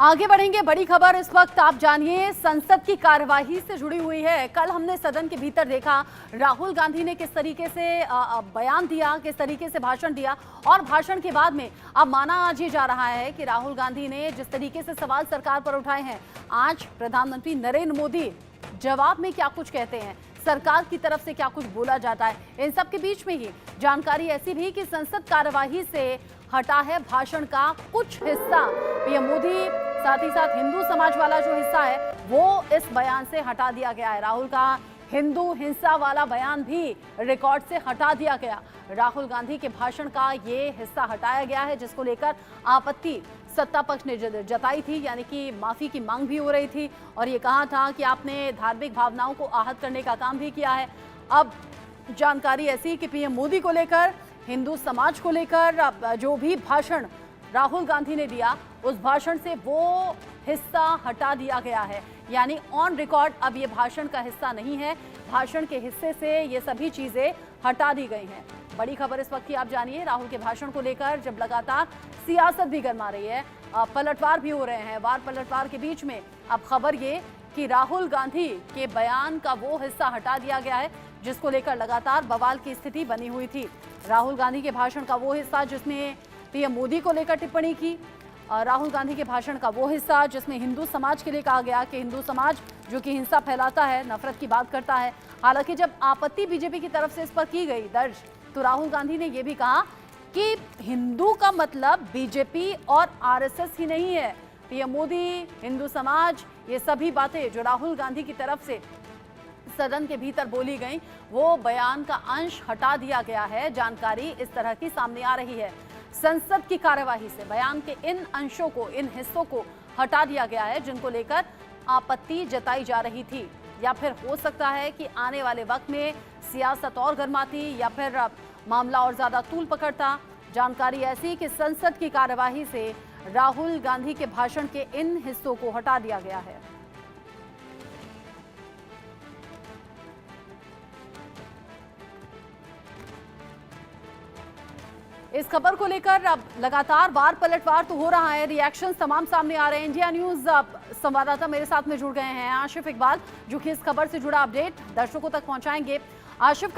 आगे बढ़ेंगे। बड़ी खबर इस वक्त आप जानिए संसद की कार्यवाही से जुड़ी हुई है। कल हमने सदन के भीतर देखा राहुल गांधी ने किस तरीके से बयान दिया, किस तरीके से भाषण दिया और भाषण के बाद में अब माना आज ये जा रहा है कि राहुल गांधी ने जिस तरीके से सवाल सरकार पर उठाए हैं, आज प्रधानमंत्री नरेंद्र मोदी जवाब में क्या कुछ कहते हैं, सरकार की तरफ से क्या कुछ बोला जाता है। इन सब के बीच में ही जानकारी ऐसी भी कि संसद कार्यवाही से हटा है भाषण का कुछ हिस्सा। पीएम मोदी साथ ही साथ हिंदू समाज वाला जो हिस्सा है वो इस बयान से हटा दिया गया है। राहुल का हिंदू हिंसा वाला बयान भी रिकॉर्ड से हटा दिया गया। राहुल गांधी के भाषण का ये हिस्सा हटाया गया है, जिसको लेकर आपत्ति सत्ता पक्ष ने जताई थी, यानी कि माफी की मांग भी हो रही थी और ये कहा था कि आपने धार्मिक भावनाओं को आहत करने का काम भी किया है। अब जानकारी ऐसी कि पीएम मोदी को लेकर, हिंदू समाज को लेकर जो भी भाषण राहुल गांधी ने दिया, उस भाषण से वो हिस्सा हटा दिया गया है, यानी ऑन रिकॉर्ड अब ये भाषण का हिस्सा नहीं है। भाषण के हिस्से से ये सभी चीजें हटा दी गई हैं। बड़ी खबर इस वक्त की आप जानिए, राहुल के भाषण को लेकर जब लगातार सियासत भी गर्मा रही है, पलटवार भी हो रहे हैं, वार पलटवार के बीच में अब खबर ये कि राहुल गांधी के बयान का वो हिस्सा हटा दिया गया है जिसको लेकर लगातार बवाल की स्थिति बनी हुई थी। राहुल गांधी के भाषण का वो हिस्सा जिसमें पीएम मोदी को लेकर टिप्पणी की, राहुल गांधी के भाषण का वो हिस्सा जिसमें हिंदू समाज के लिए कहा गया कि हिंदू समाज जो कि हिंसा फैलाता है, नफरत की बात करता है। हालांकि जब आपत्ति बीजेपी की तरफ से इस पर की गई दर्ज, तो राहुल गांधी ने यह भी कहा कि हिंदू का मतलब बीजेपी और आरएसएस ही नहीं है। पीएम मोदी, हिंदू समाज, ये सभी बातें जो राहुल गांधी की तरफ से सदन के भीतर बोली गई, वो बयान का अंश हटा दिया गया है। जानकारी इस तरह की सामने आ रही है। संसद की कार्यवाही से बयान के इन अंशों को, इन हिस्सों को हटा दिया गया है जिनको लेकर आपत्ति जताई जा रही थी, या फिर हो सकता है कि आने वाले वक्त में सियासत और गर्माती या फिर मामला और ज्यादा तूल पकड़ता। जानकारी ऐसी कि संसद की कार्यवाही से राहुल गांधी के भाषण के इन हिस्सों को हटा दिया गया है। इस खबर को लेकर अब लगातार वार पलटवार तो हो रहा है, रिएक्शंस तमाम सामने आ रहे हैं। इंडिया न्यूज संवाददाता मेरे साथ में जुड़ गए हैं आशिफ इकबाल, जो कि इस खबर से जुड़ा अपडेट दर्शकों तक पहुंचाएंगे। आशिफ,